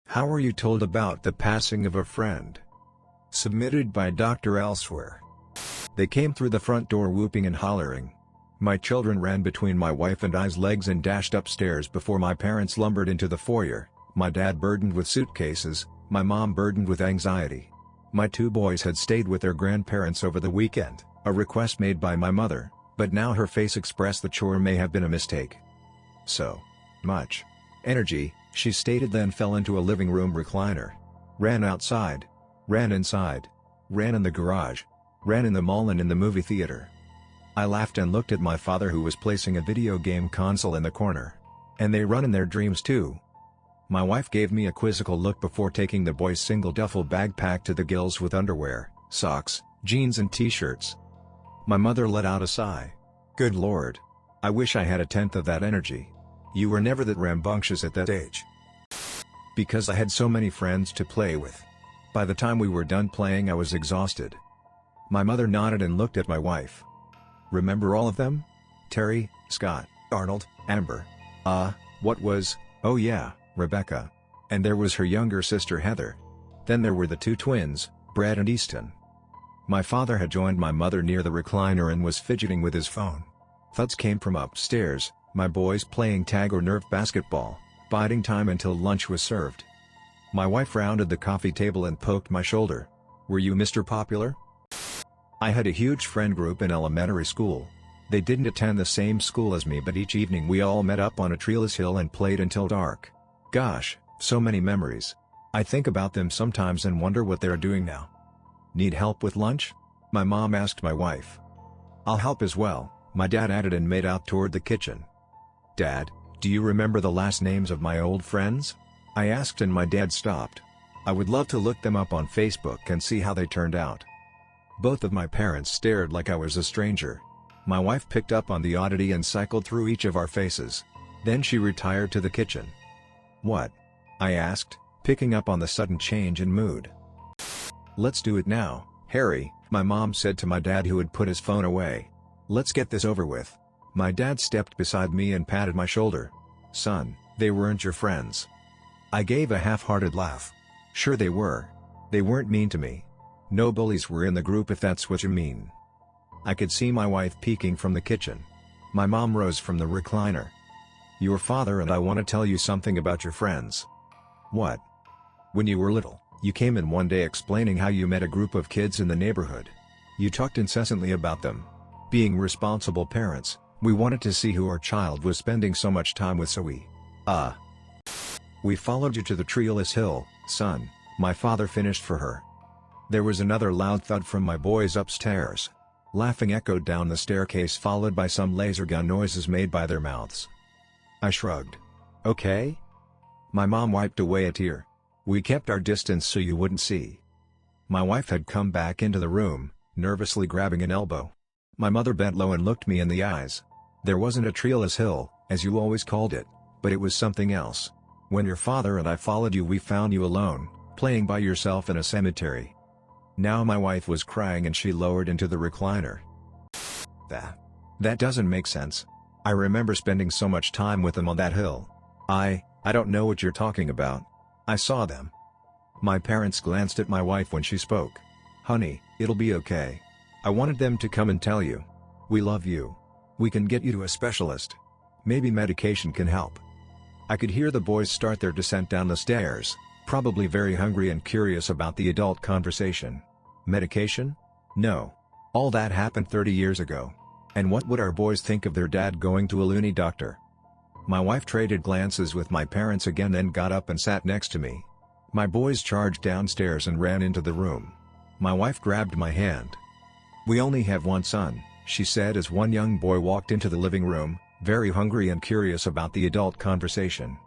How were you told about the passing of a friend? Submitted by Dr. Elsewhere. They came through the front door whooping and hollering. My children ran between my wife and I's legs and dashed upstairs before my parents lumbered into the foyer, my dad burdened with suitcases, my mom burdened with anxiety. My two boys had stayed with their grandparents over the weekend, a request made by my mother, but now her face expressed the chore may have been a mistake. So much energy, she stated, then fell into a living room recliner. Ran outside. Ran inside. Ran in the garage. Ran in the mall and in the movie theater. I laughed and looked at my father, who was placing a video game console in the corner. And they run in their dreams too. My wife gave me a quizzical look before taking the boys' single duffel bag packed to the gills with underwear, socks, jeans and t-shirts. My mother let out a sigh. Good Lord. I wish I had a tenth of that energy. You were never that rambunctious at that age. Because I had so many friends to play with. By the time we were done playing, I was exhausted. My mother nodded and looked at my wife. Remember all of them? Terry, Scott, Arnold, Amber. What was, oh yeah, Rebecca. And there was her younger sister Heather. Then there were the two twins, Brad and Easton. My father had joined my mother near the recliner and was fidgeting with his phone. Thuds came from upstairs, my boys playing tag or Nerf basketball, biding time until lunch was served. My wife rounded the coffee table and poked my shoulder. Were you Mr. Popular? I had a huge friend group in elementary school. They didn't attend the same school as me, but each evening we all met up on a treeless hill and played until dark. Gosh, so many memories. I think about them sometimes and wonder what they're doing now. Need help with lunch? My mom asked my wife. I'll help as well, my dad added and made out toward the kitchen. Dad, do you remember the last names of my old friends? I asked and my dad stopped. I would love to look them up on Facebook and see how they turned out. Both of my parents stared like I was a stranger. My wife picked up on the oddity and cycled through each of our faces. Then she retired to the kitchen. What? I asked, picking up on the sudden change in mood. Let's do it now, Harry, my mom said to my dad, who had put his phone away. Let's get this over with. My dad stepped beside me and patted my shoulder. Son, they weren't your friends. I gave a half-hearted laugh. Sure they were. They weren't mean to me. No bullies were in the group, if that's what you mean. I could see my wife peeking from the kitchen. My mom rose from the recliner. Your father and I want to tell you something about your friends. What? When you were little, you came in one day explaining how you met a group of kids in the neighborhood. You talked incessantly about them. Being responsible parents, we wanted to see who our child was spending so much time with, so we followed you to the treeless hill, son, my father finished for her. There was another loud thud from my boys upstairs. Laughing echoed down the staircase, followed by some laser gun noises made by their mouths. I shrugged. Okay? My mom wiped away a tear. We kept our distance so you wouldn't see. My wife had come back into the room, nervously grabbing an elbow. My mother bent low and looked me in the eyes. There wasn't a treeless hill, as you always called it, but it was something else. When your father and I followed you, we found you alone, playing by yourself in a cemetery. Now my wife was crying and she lowered into the recliner. That doesn't make sense. I remember spending so much time with them on that hill. I don't know what you're talking about. I saw them. My parents glanced at my wife when she spoke. Honey, it'll be okay. I wanted them to come and tell you. We love you. We can get you to a specialist. Maybe medication can help. I could hear the boys start their descent down the stairs, probably very hungry and curious about the adult conversation. Medication? No. All that happened 30 years ago. And what would our boys think of their dad going to a loony doctor? My wife traded glances with my parents again, then got up and sat next to me. My boys charged downstairs and ran into the room. My wife grabbed my hand. We only have one son, she said as one young boy walked into the living room, very hungry and curious about the adult conversation.